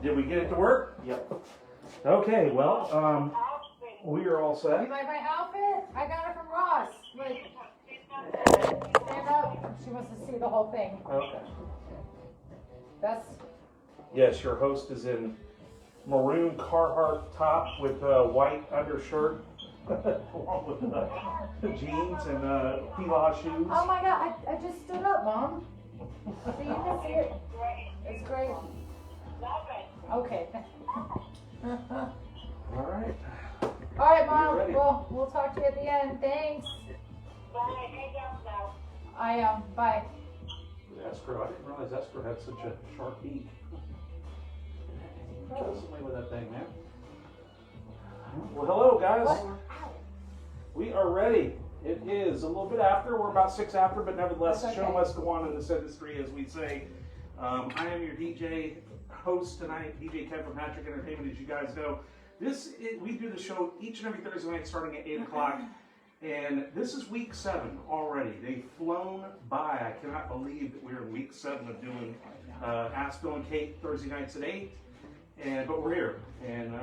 Did we get it to work? Yep. Okay, well, we are all set. You like my outfit? I got it from Ross. Like, stand up. She wants to see the whole thing. Okay. That's. Yes, your host is in maroon Carhartt top with white undershirt, along with jeans and Fila shoes. Oh my God! I just stood up, Mom. So you can see it. It's great. Okay. All right. All right, Mom. Well, we'll talk to you at the end. Thanks. I am. Bye. Escrow. I didn't realize escrow had such a sharp beak. Just away with that thing, man. Well, hello, guys. What? We are ready. It is a little bit after. We're about 6 after, but nevertheless, That's the okay. show must go on in this industry, as we say. I am your DJ host tonight, DJ Kev from Patrick Entertainment, as you guys know. We do the show each and every Thursday night starting at 8 o'clock. And this is week 7 already. They've flown by. I cannot believe that we're in week 7 of doing Ask Bill and Kate Thursday nights at 8. But we're here. And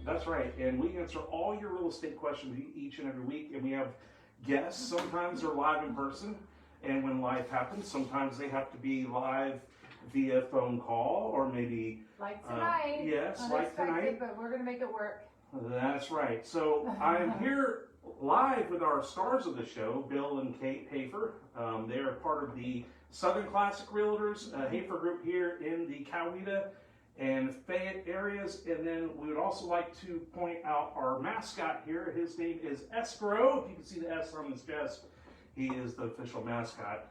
that's right. And we answer all your real estate questions each and every week. And we have guests. Sometimes they're live in person. And when live happens, sometimes they have to be live via phone call or maybe... Like tonight. Yes, like tonight. But we're going to make it work. That's right. So I'm here live with our stars of the show, Bill and Kate Hafer. They are part of the Southern Classic Realtors Hafer group here in the Coweta and Fayette areas. And then we would also like to point out our mascot here. His name is Escrow. If you can see the S on his chest, he is the official mascot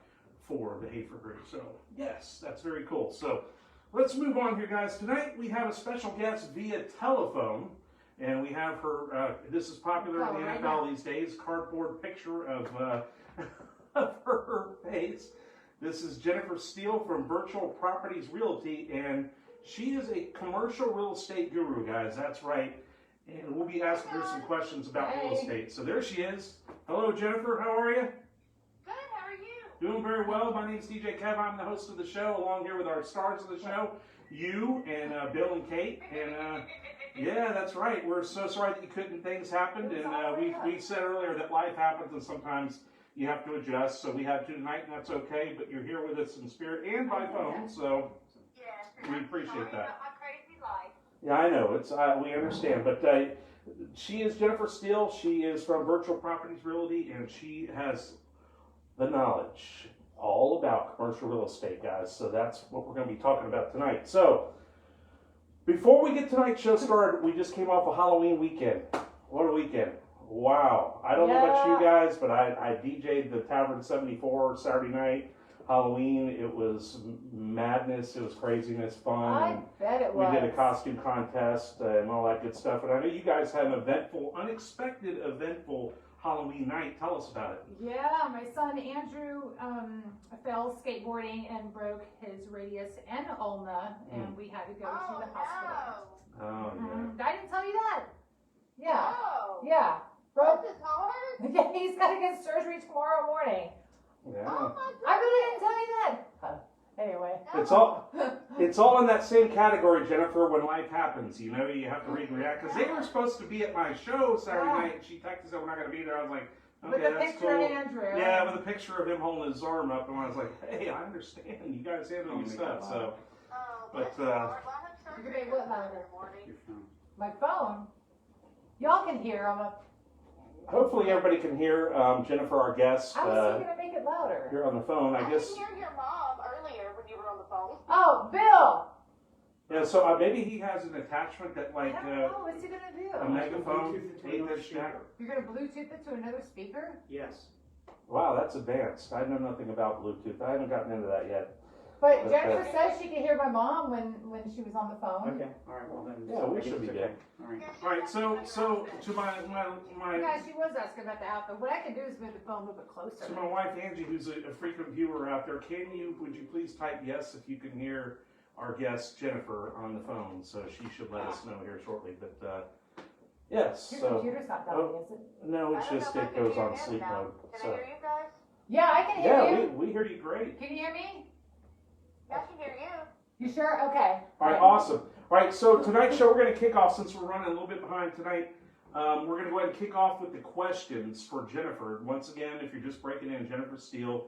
for the Hafer group. So yes, that's very cool. So let's move on here, guys. Tonight we have a special guest via telephone. And we have her, this is popular in the NFL these days, cardboard picture of, of her face. This is Jennifer Steele from Virtual Properties Realty, and she is a commercial real estate guru, guys. That's right. And we'll be asking her some questions about real estate. So there she is. Hello, Jennifer. How are you? Good. How are you? Doing very well. My name's DJ Kev. I'm the host of the show, along here with our stars of the show, you and Bill and Kate. And yeah, that's right. We're so sorry that things happened, and we said earlier that life happens and sometimes you have to adjust. So we had to tonight, and that's okay. But you're here with us in spirit and by phone, so we appreciate that. About my crazy life. Yeah, I know. It's we understand, but she is Jennifer Steele. She is from Virtual Properties Realty, and she has the knowledge all about commercial real estate, guys. So that's what we're going to be talking about tonight. So before we get tonight's show started, we just came off a Halloween weekend. What a weekend. Wow. I don't know about you guys, but I DJ'd the Tavern 74 Saturday night, Halloween. It was madness. It was craziness, fun. I bet it was. We did a costume contest and all that good stuff. And I know you guys had an unexpected eventful Halloween night. Tell us about it. Yeah, my son Andrew fell skateboarding and broke his radius and ulna, and we had to go to the hospital. Oh, yeah. I didn't tell you that. Yeah. No. Yeah. Broke his heart? Yeah, he's got to get surgery tomorrow morning. Yeah. Oh my God. I really didn't tell you that. Anyway. It's all in that same category, Jennifer, when life happens. You know, you have to read and react. Because they were supposed to be at my show Saturday night, and she texted said we're not going to be there. I was like, okay, With the that's picture cool. of Andrew. Yeah, with a picture of him holding his arm up, and I was like, hey, I understand. You guys handle your stuff. So, but Lord, I had surgery Okay, what louder? this morning. My phone. Y'all can hear. hopefully everybody can hear Jennifer, our guest, I was thinking to make it louder. here on the phone. I guess. could hear your mom earlier when you were on the phone. Oh, Bill! Yeah, so maybe he has an attachment that like I don't know. What's he gonna do? a megaphone, Bluetooth to another 8-inch jack. You're gonna Bluetooth it to another speaker? Yes. Wow, that's advanced. I know nothing about Bluetooth. I haven't gotten into that yet. But Okay. Jennifer says she could hear my mom when she was on the phone. Okay. All right. Well then. Yeah, we I guess should be it's good. okay. All right. All right, so to my Yeah, she was asking about the outfit. What I can do is move the phone a little bit closer. to my wife Angie, who's a frequent viewer out there, would you please type yes if you can hear our guest Jennifer on the phone? So she should let us know here shortly. But yes, Your so computer's not dying, is it? no, it's I don't just know if I it can goes hear on him sleep now. mode. Can So I hear you guys? Yeah, I can hear yeah, you. we hear you great. Can you hear me? Yeah, I can hear you. You sure? Okay. All right, awesome. All right, so tonight's show, we're going to kick off, since we're running a little bit behind tonight, we're going to go ahead and kick off with the questions for Jennifer. Once again, if you're just breaking in, Jennifer Steele,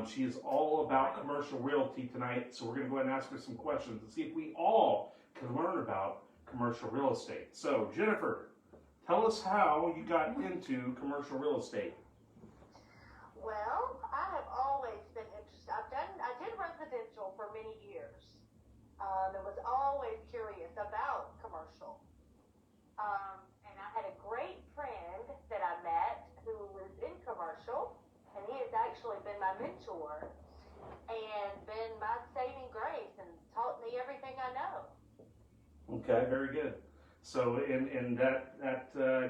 she is all about commercial realty tonight, so we're going to go ahead and ask her some questions and see if we all can learn about commercial real estate. So, Jennifer, tell us how you got into commercial real estate. Well, I have always been interested. I did residential for many years. And was always curious about commercial. And I had a great friend that I met who was in commercial, and he has actually been my mentor and been my saving grace and taught me everything I know. Okay, very good. So, and that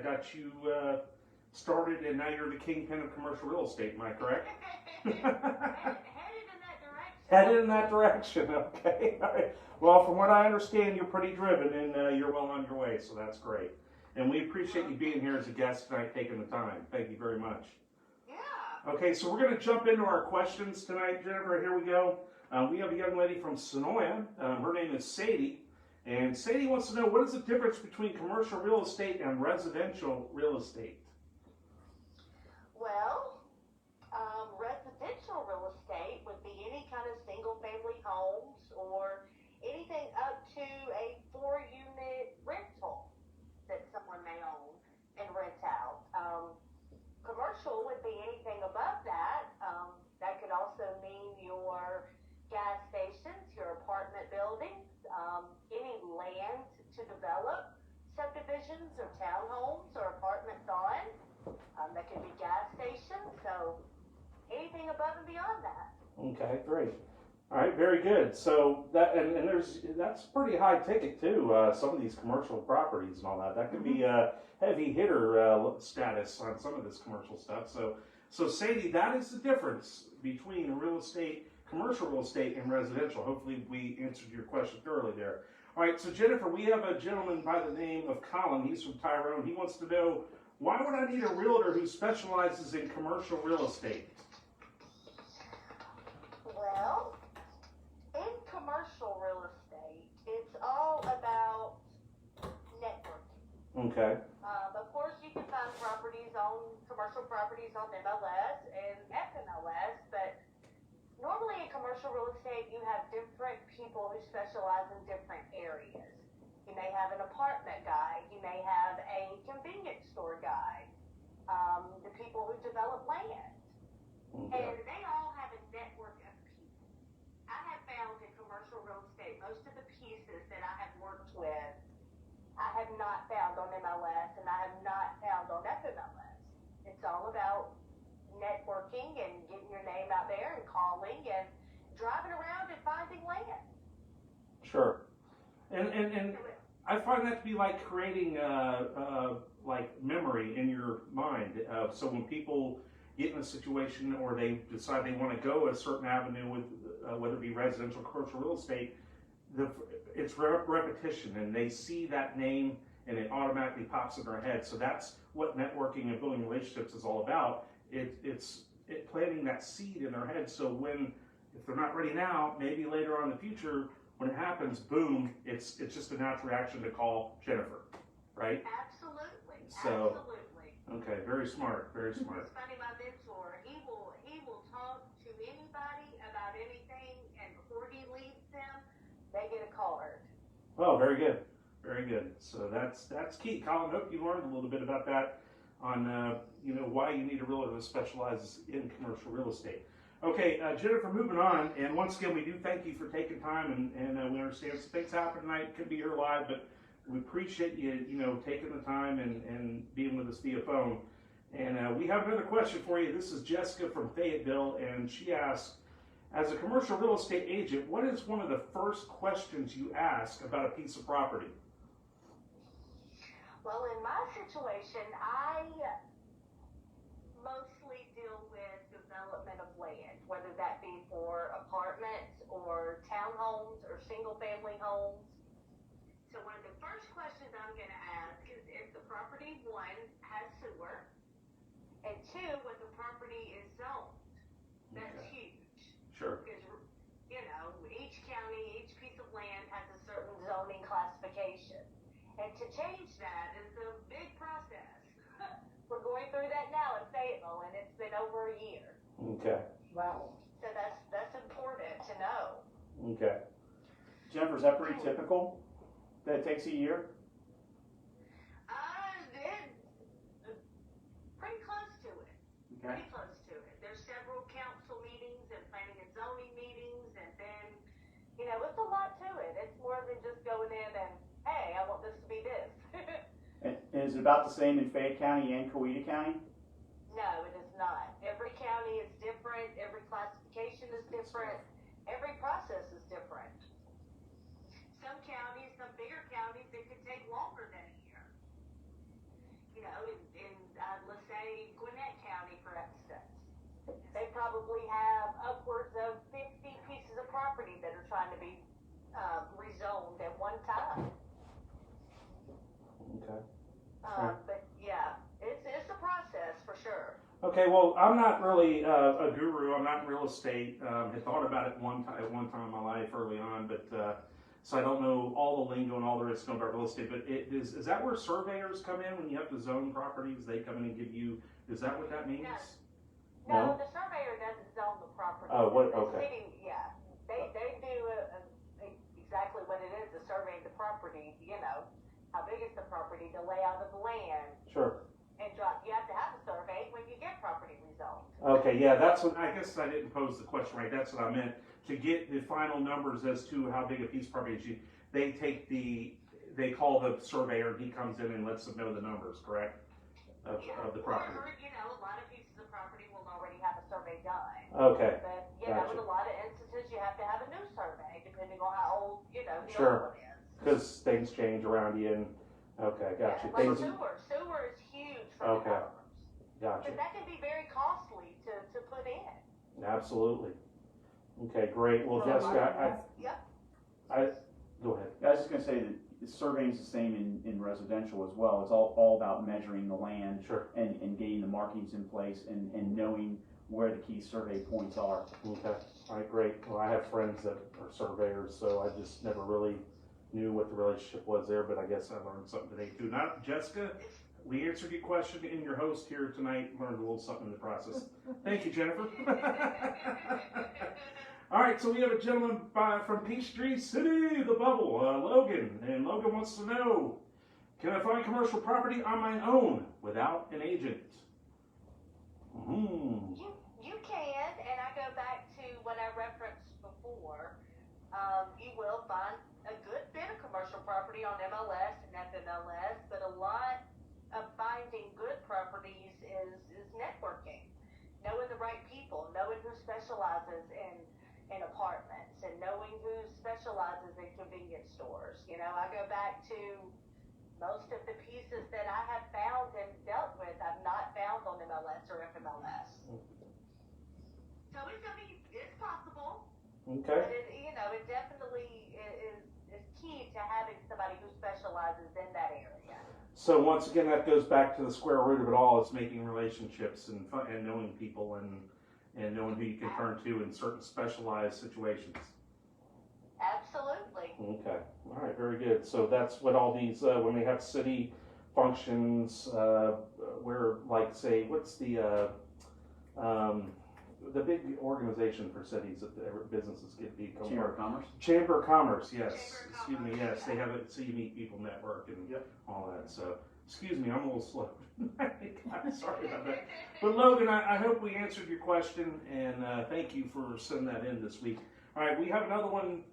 got you started, and now you're the kingpin of commercial real estate. Am I correct? Headed in that direction. Headed in that direction. Okay. All right. Well, from what I understand, you're pretty driven, and you're well on your way. So that's great. And we appreciate you being here as a guest tonight, taking the time. Thank you very much. Yeah. Okay, so we're going to jump into our questions tonight, Jennifer. Here we go. We have a young lady from Sonoya. Her name is Sadie. And Sadie wants to know, what is the difference between commercial real estate and residential real estate? Well, residential real estate would be any kind of single-family homes or anything up to a 4-unit rental that someone may own and rent out. Commercial would be anything above that. That could also mean your gas stations, your apartment buildings, any land to develop subdivisions or townhomes or apartments on. That could be gas stations, so anything above and beyond that. Okay, great. All right, very good. So that and that's pretty high ticket too. Some of these commercial properties and all that. That could be heavy hitter status on some of this commercial stuff. So Sadie, that is the difference between real estate, commercial real estate, and residential. Hopefully, we answered your question thoroughly there. All right, so Jennifer, we have a gentleman by the name of Colin. He's from Tyrone. He wants to know, why would I need a realtor who specializes in commercial real estate? Well, in commercial real estate, it's all about networking. Okay. Of course, you can find commercial properties on MLS and FMLS, but normally in commercial real estate, you have different people who specialize in different areas. You may have an apartment guy, you may have a convenience store guy, the people who develop land. Okay. And they all have a network of people. I have found in commercial real estate, most of the pieces that I have worked with, I have not found on MLS and I have not found on FMLS. It's all about networking and getting your name out there and calling and driving around and finding land. Sure. And I find that to be like creating like memory in your mind. So when people get in a situation or they decide they want to go a certain avenue with whether it be residential or commercial real estate, it's repetition, and they see that name and it automatically pops in their head. So that's what networking and building relationships is all about. It's planting that seed in their head, so if they're not ready now, maybe later on in the future, when it happens, boom, it's just a natural reaction to call Jennifer, right? Absolutely. So, Absolutely. Okay, very smart, very smart. It's funny, my mentor, he will talk to anybody about anything, and before he leaves them, they get a card. Oh, very good, very good. So that's key. Colin, hope you learned a little bit about that on why you need a realtor that specializes in commercial real estate. Okay, Jennifer, moving on, and once again, we do thank you for taking time, and we understand some things happen tonight, could be here live, but we appreciate you, taking the time and being with us via phone. And we have another question for you. This is Jessica from Fayetteville, and she asks, as a commercial real estate agent, what is one of the first questions you ask about a piece of property? Well, in my situation, I mostly deal with development of land, whether that be for apartments or townhomes or single-family homes. So one of the first questions I'm going to ask is if the property, one, has sewer, and two, what the property is zoned. That's Okay. huge. Sure. Because, each county, each piece of And to change that is a big process. We're going through that now in Fayetteville, and it's been over a year. Okay. Wow. So that's important to know. Okay. Jennifer, is that pretty typical? That it takes a year? Pretty close to it. Okay. Pretty close to it. There's several council meetings and planning and zoning meetings, and then, it's a lot to it. It's more than just going in and, hey, I want this to be this. And is it about the same in Fayette County and Coweta County? No, it is not. Every county is different. Every classification is different. Every process is different. Some counties, some bigger counties, it could take longer than a year. Let's say Gwinnett County, for instance, they probably have upwards of 50 pieces of property that are trying to be rezoned at one time. Okay. But yeah, it's a process for sure. Okay, well, I'm not really a guru. I'm not in real estate. Had thought about it at one time in my life early on, but so I don't know all the lingo and all there is to know about real estate. But is that where surveyors come in when you have to zone properties? They come in and give you. Is that what that means? No, the surveyor doesn't zone the property. Oh, what? The Okay. city, yeah, they do exactly what it is. The survey of the property. How big is the property? The layout of the land. Sure. And you have to have a survey when you get property rezoned. Okay, yeah, that's what I guess I didn't pose the question right. That's what I meant. To get the final numbers as to how big a piece of property is, they call the surveyor. He comes in and lets them know the numbers, correct? Of the property. Or, a lot of pieces of property will already have a survey done. Okay. But, Gotcha. in a lot of instances, you have to have a new survey, depending on how old, the Sure. old one is. Because things change around you and okay, gotcha. Yeah, like Things, sewer is huge for Okay. developers. gotcha. Because that can be very costly to put in. Absolutely. Okay, great. Well, Well, Jessica, Yep. I go ahead. I was just gonna say that surveying is the same in residential as well. It's all about measuring the land Sure. and getting the markings in place and knowing where the key survey points are. Okay. All right, great. Well, I have friends that are surveyors, so I just never really knew what the relationship was there, but I guess I learned something today too. Now, Jessica, we answered your question, and your host here tonight learned a little something in the process. Thank you, Jennifer. All right, so we have a gentleman from Peachtree City, the Bubble, Logan, and Logan wants to know, can I find commercial property on my own without an agent? You can, and I go back to what I referenced before. You will find a good bit of commercial property on MLS and FMLS, but a lot of finding good properties is networking, knowing the right people, knowing who specializes in apartments, and knowing who specializes in convenience stores. I go back to most of the pieces that I have found and dealt with, I've not found on MLS or FMLS. So it's possible. Okay. But it definitely is key to having somebody who specializes in that area. So once again, that goes back to the square root of it all. It's making relationships and knowing people and knowing who you can turn to in certain specialized situations. Absolutely. Okay. All right. Very good. So that's what all these when they have city functions, where like say what's the big organization for cities that businesses get become Chamber of Commerce? Chamber of Commerce, yes. Chamber of Excuse me, Commerce, yes. yeah. They have a so you meet people network and Yep. all that. So excuse me, I'm a little slow. I'm sorry about that. But Logan, I hope we answered your question, and thank you for sending that in this week. All right, we have another one,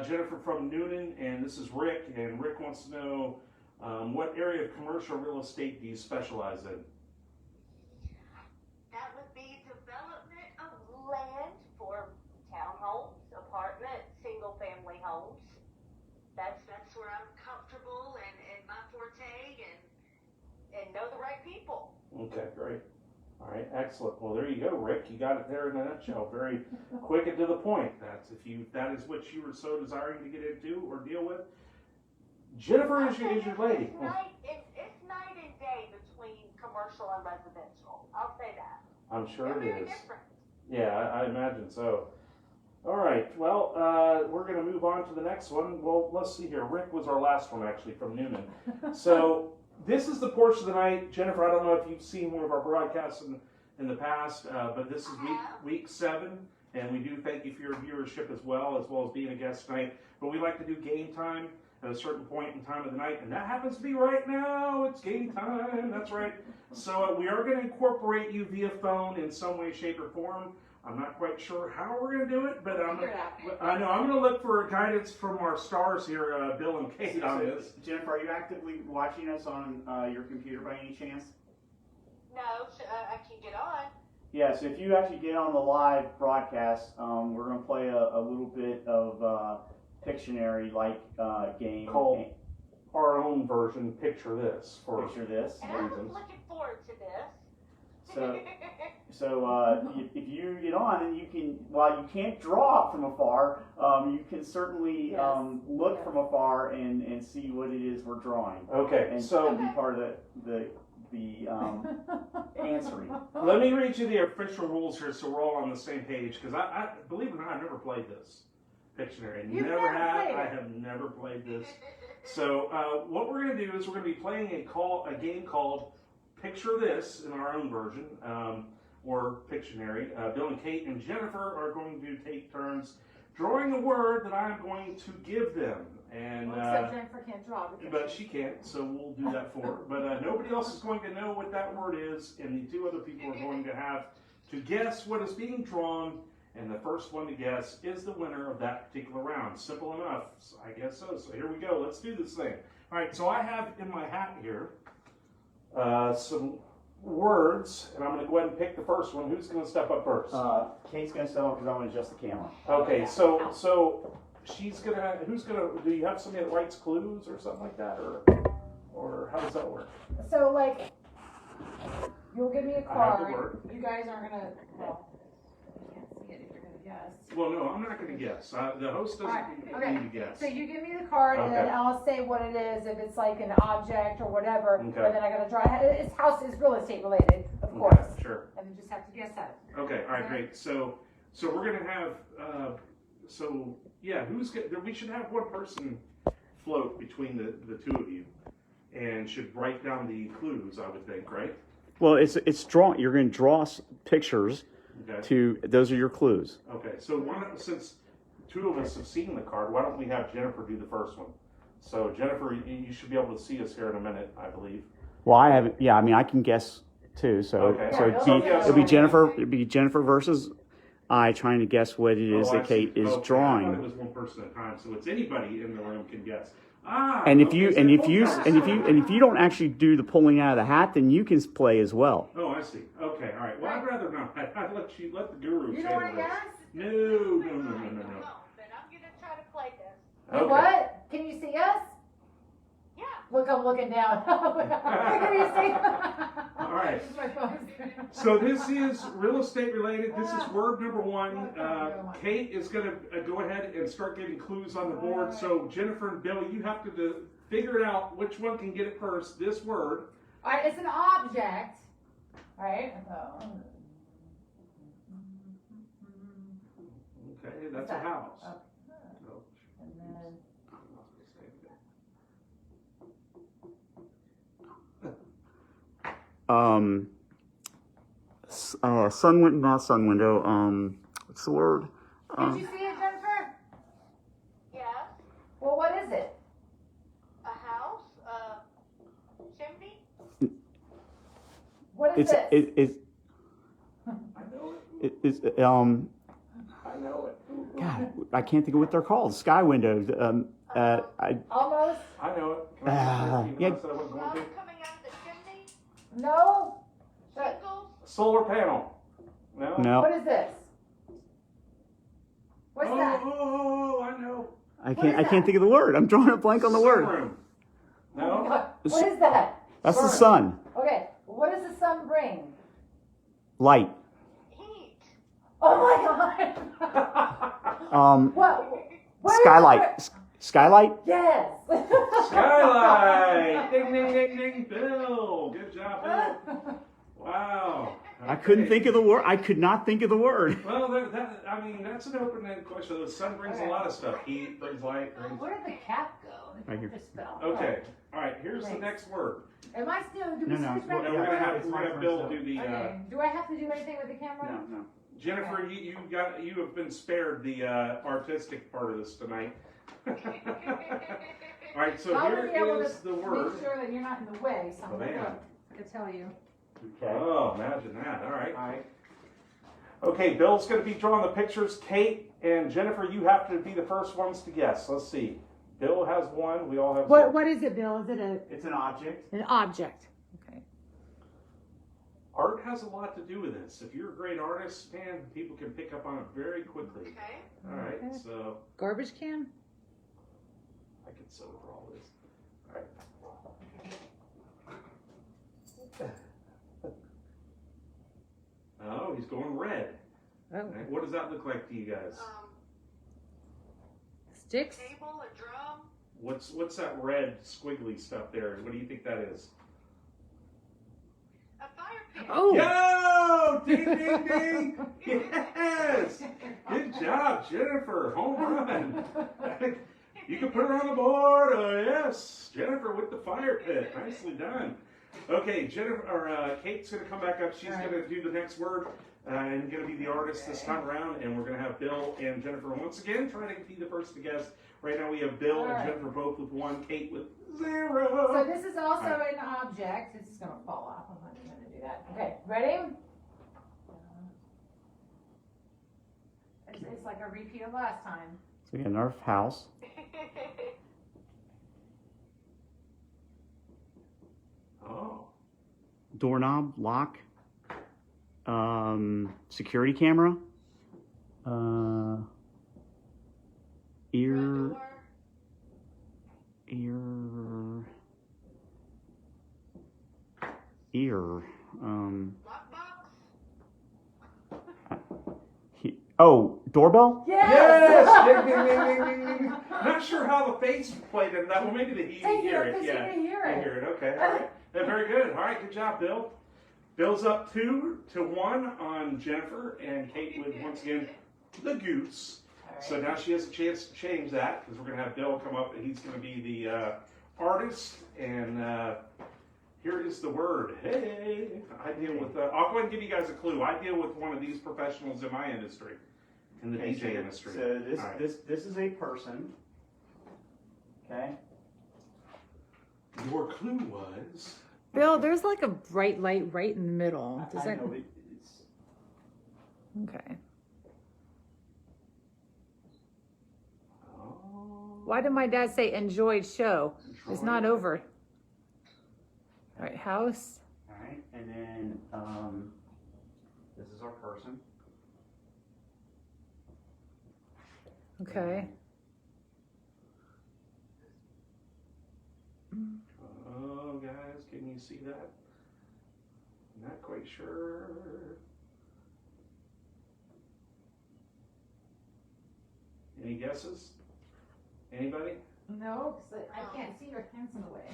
Jennifer from Noonan, and this is Rick, and Rick wants to know what area of commercial real estate do you specialize in? That would be development of land for townhomes, apartments, single-family homes. That's where I'm comfortable and my forte and know the right people. Okay, great. All right, excellent. Well, there you go, Rick. You got it there in a nutshell. Very quick and to the point. That is what you were so desiring to get into or deal with. Jennifer is your lady. It's night and day between commercial and residential. I'll say that. I'm sure They're it very is. different. Yeah, I imagine so. All right, well, we're going to move on to the next one. Well, let's see here. Rick was our last one, actually, from Newman. So this is the portion of the night. Jennifer, I don't know if you've seen one of our broadcasts in the past, but this is week 7, and we do thank you for your viewership as well as being a guest tonight. But we like to do game time at a certain point in time of the night, and that happens to be right now. It's game time. That's right. So we are going to incorporate you via phone in some way, shape, or form. I'm not quite sure how we're going to do it, but I know I'm going to look for guidance from our stars here, Bill and Kate, on this. Jennifer, are you actively watching us on your computer by any chance? No, I can get on. Yeah, so if you actually get on the live broadcast, we're going to play a little bit of Pictionary-like game. Called our own version, Picture This. Picture This. And I was looking forward to this. So if you get on, and you can, while you can't draw from afar, you can certainly look from afar and see what it is we're drawing. Okay, And so be part of the answering. let me read you the official rules here so we're all on the same page, because I believe it or not, I've never played this Pictionary. You've never never have. played it. I have never played this. So what we're going to do is we're going to be playing a game called Picture This in our own version, or Pictionary. Bill and Kate and Jennifer are going to take turns drawing a word that I'm going to give them. And Except Jennifer can't draw. but she can't, so we'll do that for her. But nobody else is going to know what that word is, and the 2 other people are going to have to guess what is being drawn, and the first one to guess is the winner of that particular round. Simple enough, I guess so. So here we go. Let's do this thing. All right, so I have in my hat here some words, and I'm going to go ahead and pick the first one. Who's going to step up first? Kate's going to step up because I'm going to adjust the camera. Okay, so she's gonna. Who's gonna? Do you have somebody that writes clues or something like that, or how does that work? So like, you'll give me a I have the card. word. You guys aren't gonna. Well, I can't see it if you're gonna guess. Well, no, I'm not gonna guess. The host doesn't Okay. need to guess. So you give me the card, and then Okay. I'll say what it is. If it's like an object or whatever, Okay. and then I gotta draw. It's real estate related, of Okay, course. sure. And you just have to guess at it. Okay, all right, great. So we're gonna have. We should have one person float between the 2 of you, and should write down the clues. I would think, right? Well, it's draw. You're going to draw pictures. Okay. Those are your clues. Okay. So since 2 of us have seen the card, why don't we have Jennifer do the first one? So Jennifer, you should be able to see us here in a minute, I believe. Well, I haven't. Yeah, I mean, I can guess too. So Okay. it'd be Jennifer. It'd be Jennifer versus I trying to guess what it is I that see. Kate is Okay, I thought drawing. it was one person at a time, so it's anybody in the room can guess. And if okay, you so- and if you don't actually do the pulling out of the hat, then you can play as well. Oh, I see. Okay, all right. Well, I'd rather not. I'd let the guru. You don't want to handle guess? this. No. Then I'm gonna try to play this. Okay. What? Can you see us? Yeah. Look, I'm looking down. Can you see? All right. This is my phone. So this is real estate related. This is word number 1. Kate is going to go ahead and start getting clues on the board. So Jennifer and Billy, you have to figure out which one can get it first. This word. All right, it's an object. All right. Okay, that's a house. And then Sun window. What's the word? did you see it, Jennifer? Yes. Well, what is it? A house. A chimney. What is this? It's I know it. it's I know it. God, I can't think of what they're called. Sky windows. Almost. I know it. Can I yeah. even though I said I wasn't going Smoke to? coming out of the chimney. No. Shingles. Solar panel. No. No, What is this? What's that? Oh, I know. I What is can't think of the word. I'm drawing a blank on the word. Sunroom. Oh my No. God. What is that? That's the sun. Okay. What does the sun bring? Light. Heat. Oh my God. What? What is Skylight. it? Skylight. Yes. Skylight. Ding, ding, ding, ding. Bill. Good job, Bill. Wow. I couldn't think of the word. I could not think of the word. Well, that's an open-ended question. The sun brings a lot of stuff. Heat brings light. Brings... Where did the cap go? The Right cap here. just fell. Okay. All right. Here's the next word. Am I still? Do we No, switch no, back? We're gonna have it's my Bill first do the. Okay. Do I have to do anything with the camera? No. Jennifer, you have been spared the artistic part of this tonight. All right. So I here would be able is to the word. make sure that you're not in the way. So I'm Oh, man. gonna look to tell you. Okay. Oh, imagine that. All right. All right. Okay, Bill's going to be drawing the pictures. Kate and Jennifer, you have to be the first ones to guess. Let's see. Bill has one. We all have zero. What is it, Bill? Is it It's an object. an object? Okay. Art has a lot to do with this. If you're a great artist, man, people can pick up on it very quickly. Okay. All right, Okay. so Garbage can? I could so draw this. All right. Oh, he's going red. Oh. Okay, what does that look like to you guys? Sticks? Table, a drum. What's that red squiggly stuff there? What do you think that is? A fire pit. Oh. Yo! Ding, ding, ding! Yes! Good job, Jennifer. Home run. You can put her on the board. Yes, Jennifer with the fire pit. Nicely done. Okay, Kate's gonna come back up. She's gonna do the next word and gonna be the artist this time around. And we're gonna have Bill and Jennifer once again trying to be the first to guess. Right now we have Bill and Jennifer both with 1, Kate with 0. So this is also an object. It's gonna fall off. I'm not gonna do that. Okay, ready? It's like a repeat of last time. So we got another house. Oh. Doorknob, lock, security camera, ear, Door. oh, doorbell? Yes! Ding, ding, ding, ding, ding, ding. Not sure how the face played in that one. Maybe you hear it. Yeah. You hear it. You hear it. Okay. All right. Yeah, very good. All right. Good job, Bill. Bill's up 2-1 on Jennifer, and Kate with once again the goose. Right. So now she has a chance to change that because we're going to have Bill come up and he's going to be the artist. And here is the word. Hey, I deal with. I'll go ahead and give you guys a clue. I deal with one of these professionals in my industry, in the DJ industry. So All right. this is a person. Okay. Your clue was. Bill, there's like a bright light right in the middle. Does I that? know it's Okay. Oh. Why did my dad say enjoyed show? It's not over. All right, house. all right, and then this is our person. Okay. Oh, guys, can you see that? Not quite sure. Any guesses? Anybody? No, because I can't see your hands in the way.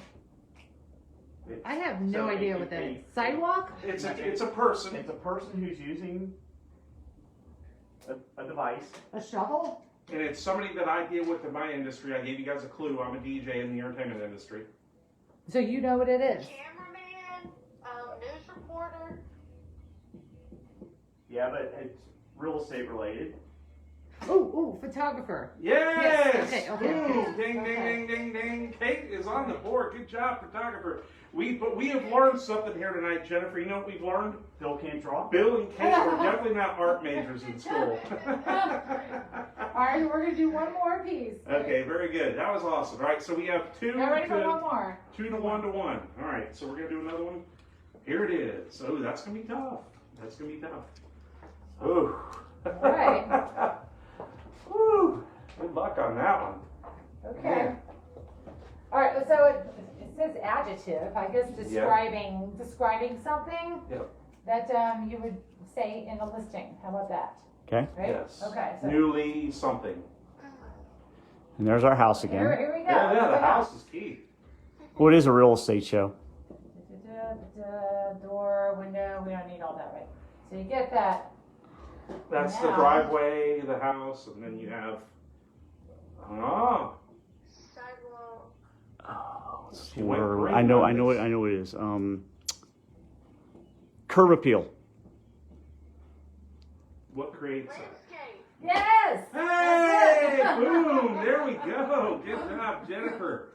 It's- I have no so idea it- what that it- is. Sidewalk? It's a person. It's a person who's using a device. A shovel? And it's somebody that I deal with in my industry. I gave you guys a clue. I'm a DJ in the entertainment industry. So you know what it is? Cameraman, news reporter. Yeah, but it's real estate related. Oh, photographer. Yes! Yes, okay. Ooh, ding, ding, ding, ding, ding. Kate is on the board. Good job, photographer. We have learned something here tonight, Jennifer. You know what we've learned? Bill can't draw. Bill and Kate were definitely not art majors in school. All right, we're going to do one more piece. Okay, very good. That was awesome. All right, so we have 2 Now ready for one to more. 2 to 1 to 1. All right, so we're gonna do another one. Here it is. Oh, that's gonna be tough. That's gonna be tough. Oh. All right. Woo. Good luck on that one. Okay. All right, so it says adjective, I guess describing something Yep. that you would say in a listing. How about that? Okay. Right? Yes. Okay. So Newly something. And there's our house again. here we go. Yeah, the house is key. Well, it is a real estate show. Door, window, we don't need all that, right? So you get that. That's the Now- driveway, the house, and then you have. Oh, Sidewalk. Went great I know on what this. it is. Curb appeal. what creates that? Landscape. Yes! Hey, boom, there we go. Good job, Jennifer.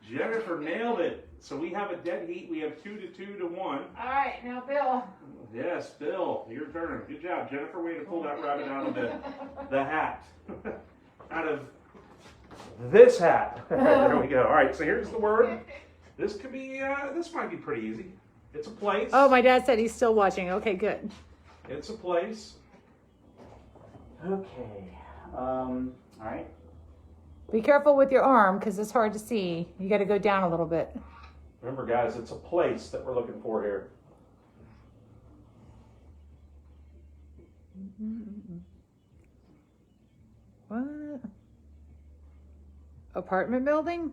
Jennifer nailed it. So we have a dead heat. We have 2 to 1. All right, now Bill. Yes, Bill, your turn. Good job, Jennifer. Way to pull that rabbit out of the hat. Out of this hat. There we go. All right, so here's the word. This could be, this might be pretty easy. It's a place. Oh, my dad said he's still watching. Okay, good. It's a place. Okay. All right. Be careful with your arm because it's hard to see. You got to go down a little bit. Remember, guys, it's a place that we're looking for here. What? Apartment building?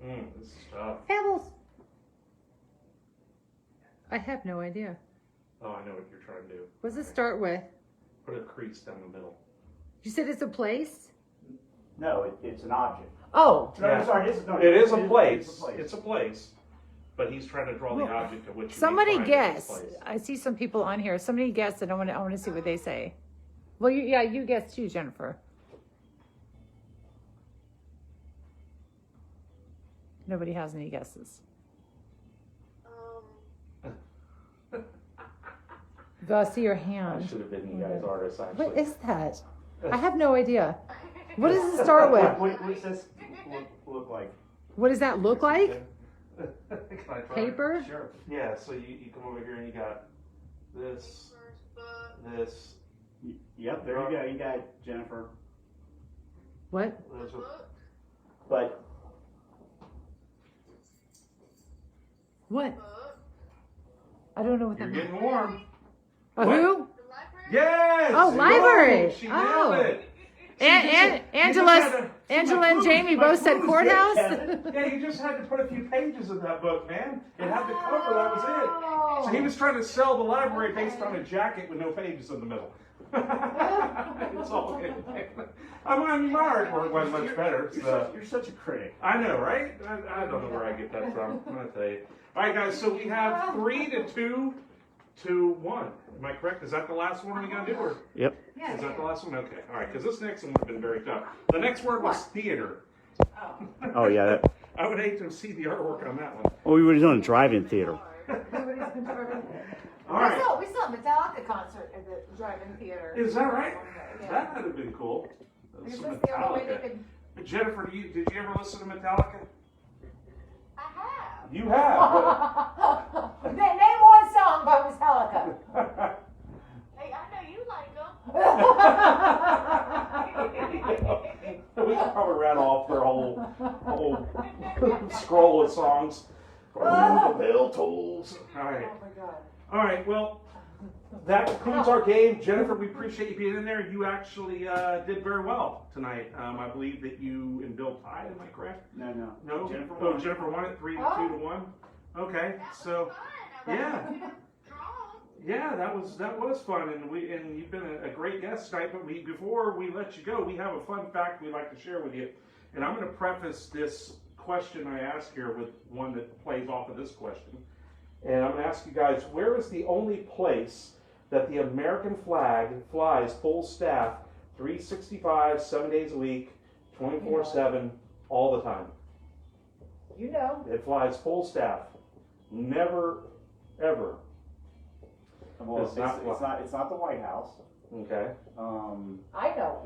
This is tough. Pebbles. I have no idea. Oh, I know what you're trying to do. What does it start with? Put a crease down the middle. You said it's a place? No, it's an object. Oh. No, Yeah. sorry, It is a place. It's a place. It's a place. But he's trying to draw the object of which Somebody he's guess. place. I see some people on here. Somebody guess, and I want to see what they say. Well, you guess too, Jennifer. Nobody has any guesses. Do I see your I hand? should have been you guys artists, actually. What is that? I have no idea. What does it start with? What does this look like? What does that look like? Can I try? Paper? Sure. Yeah, so you come over here and you got this, this, Yep, there you go. You got it, Jennifer. What? those are, But What? I don't know what you're that means. getting warm. A What? who? Yes! Oh, library. She Oh. nailed it. And Angela and Jamie both said courthouse. Yeah, you just had to put a few pages in that book, man. It had the cover, that was it. So he was trying to sell the library based on a jacket with no pages in the middle. It's all good. I mean, my artwork was much better. So. You're such a critic. I know, right? I don't know where I get that from. I'm going to tell you. All right, guys, so we have 3 to 1. Am I correct? Is that the last one we got to do? Or Yep. is that the last one? Okay. All right, because this next one would have been very tough. The next word was theater. Oh yeah. That, I would hate to see the artwork on that one. well, we were doing a drive-in theater. All right. We saw a Metallica concert at the drive-in theater. Is that right? Yeah. That would have been cool. Because Some that's the only way they Metallica. could. Jennifer, did you ever listen to Metallica? I have. You have. Name one song by Metallica. Hey, I know you like them. We could probably rattle off their whole scroll of songs. The bell tolls. All right. Oh my God. All right. Well, that concludes our game. Jennifer, we appreciate you being in there. You actually did very well tonight. I believe that you and Bill tied. Am I correct? No. No. Jennifer Oh, won. Jennifer won it 3 to 1. Okay. That was So. fun. Yeah. Draw. Yeah, that was fun, and you've been a great guest tonight. But before we let you go, we have a fun fact we'd like to share with you, and I'm going to preface this question I ask here with one that plays off of this question, and I'm going to ask you guys: where is the only place that the American flag flies full staff, 365, 7 days a week, 24/7, all the time? You know. It flies full staff, never, ever. Well, It's not- it's not the White House. Okay. I know.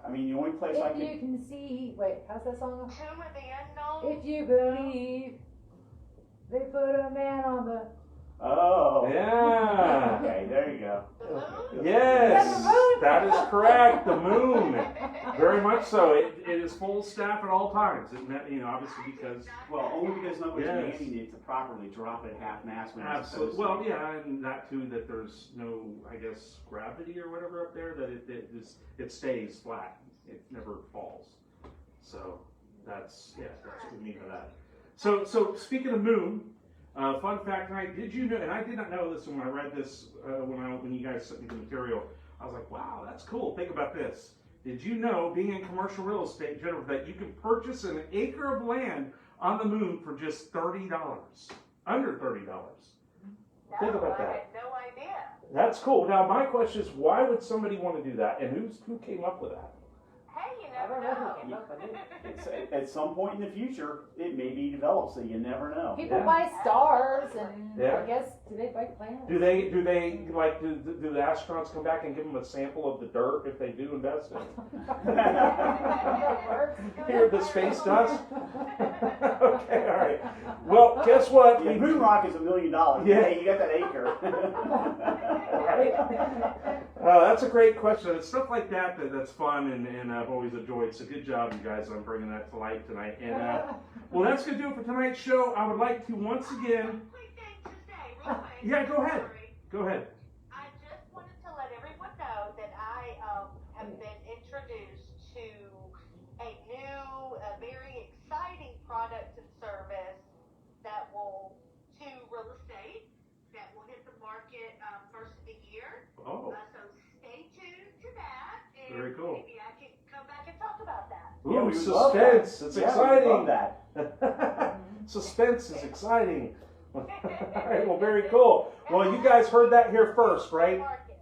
I mean, the only place I If you could. can see, wait, how's that song? Tomb of the Unknown. If you believe, they put a man on the. Oh. Yeah. Okay, there you go. The moon. Yes, Is that the moon? that is correct. The moon, very much so. It is full staff at all times. Obviously because Well, only because nobody's Yes. manning it to properly drop it half mast when it's absolutely. supposed Well, to. yeah, and that too. That there's no, I guess, gravity or whatever up there. That it stays flat. it never falls. So that's what we mean by that. So speaking of moon, fun fact tonight, did you know, and I did not know this when I read this, when you guys sent me the material, I was like, wow, that's cool. Think about this. Did you know, being in commercial real estate, Jennifer, that you can purchase an acre of land on the moon for just $30, under $30? Think about that. I had no idea. That's cool. Now, my question is, why would somebody want to do that, and who came up with that? Hey, you I never don't know know. who came up with it. At some point in the future, it may be developed, so you never know. People Yeah. buy stars, and Yeah. I guess, do they buy planets? Do they like do the astronauts come back and give them a sample of the dirt if they do invest in it? Here, the space dust. Okay, all right. Well, guess what? Yeah, moon rock is $1 million. Yeah. Hey, you got that acre. That's a great question. It's stuff like that's fun, and I've always enjoyed. So good job, you guys, on bringing that to life tonight. And well, that's gonna do it for tonight's show. I would like to once again. Quick thing to say, real quick. Yeah, go ahead. Sorry. Go ahead. I just wanted to let everyone know that I have been introduced to a new, very exciting product and service that will, to real estate, that will hit the market first of the year. Oh, So stay tuned to that, and Very cool. maybe I can come back and talk about that. Yeah, ooh, we would love that. suspense! It's Yeah, we exciting. love that. Suspense is exciting. All right, well, very cool. Well, you guys heard that here first, right? Market.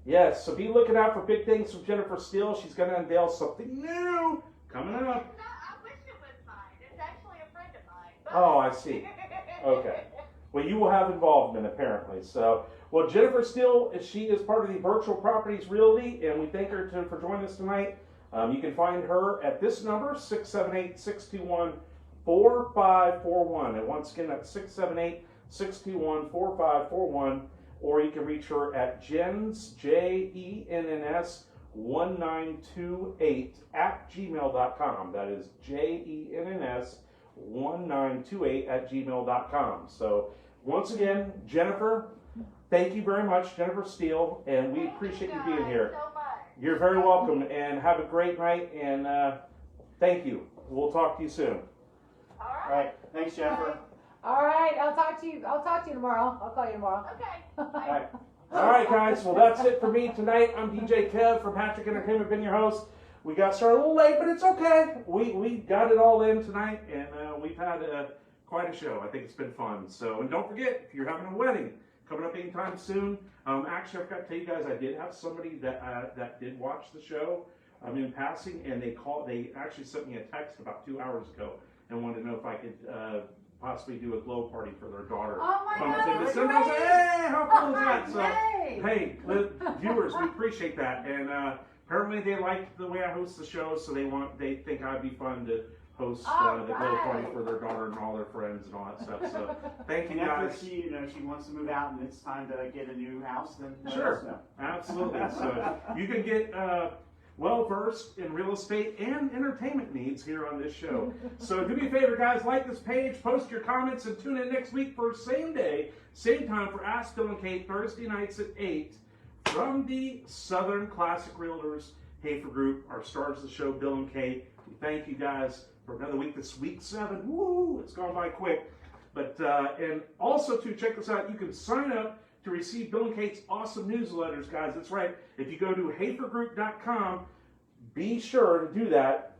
Yes, so be looking out for big things from Jennifer Steele. She's going to unveil something new coming up. No, I wish it was mine. It's actually a friend of mine. But... Oh, I see. Okay. Well, you will have involvement, apparently. So, well, Jennifer Steele, she is part of the Virtual Properties Realty, and we thank her for joining us tonight. You can find her at this number, 678-621-4541. And once again, that's 678-621-4541. Or you can reach her at Jenns, Jenns 1928 at gmail.com. That is Jenns 1928 at gmail.com. So once again, Jennifer, thank you very much, Jennifer Steele, and we appreciate you being here. So much. You're very welcome, and have a great night, and thank you. We'll talk to you soon. All All right. right. Thanks, Jennifer. All right, I'll talk to you tomorrow. I'll call you tomorrow. Okay. All right. All right, guys. Well, that's it for me tonight. I'm DJ Kev from Patrick Entertainment, been your host. We got started a little late, but it's okay. We got it all in tonight, and we've had quite a show. I think it's been fun. So, and don't forget, if you're having a wedding coming up anytime soon, actually, I forgot to tell you guys, I did have somebody that did watch the show in passing, and they actually sent me a text about 2 hours ago and wanted to know if I could possibly do a glow party for their daughter. Oh my Comes God, in that's December. I was like, great. hey, how cool is that? So, Yay. hey, viewers, we appreciate that. And apparently they like the way I host the show, so they think I'd be fun to host the glow party for their daughter and all their friends and all that stuff. So thank you And after guys. she wants to move out and it's time to get a new house, then let Sure. us know. Absolutely. So you can get well versed in real estate and entertainment needs here on this show. So do me a favor, guys, like this page, post your comments, and tune in next week for same day, same time for Ask Bill and Kate, Thursday nights at 8 from the Southern Classic Realtors Hafer Group, our stars of the show, Bill and Kate. We thank you guys for another week. This week 7. Woo! It's gone by quick. But and also to check this out, you can sign up to receive Bill and Kate's awesome newsletters, guys. That's right. If you go to hafergroup.com, be sure to do that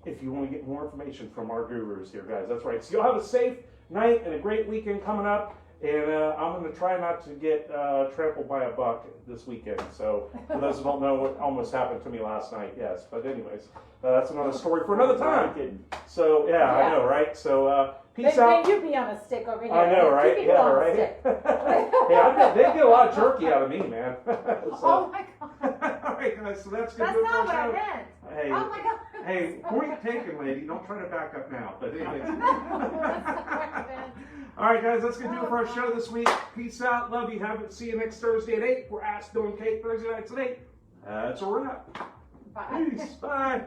if you want to get more information from our gurus here, guys. That's right. So you'll have a safe night and a great weekend coming up. And I'm going to try not to get trampled by a buck this weekend. So for those who don't know, what almost happened to me last night, yes. But anyways, that's another story for another time. So, yeah, I know, right? So, peace out. Then you be on a stick over here. I know, right? Two people Yeah, on a right? stick. Yeah, they get a lot of jerky out of me, man. Oh my God. All right, guys, so that's going That's to do it for not what I our show. meant. Hey, Oh my God. hey, point taken, lady. Don't try to back up now. But anyways. That's not what I meant. All right, guys, that's going to do it for our show this week. Peace out. Love you. See you next Thursday at 8. We're Ask Bill and Kate Thursday nights at 8. That's a wrap. Bye. Peace. Bye.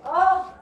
Oh.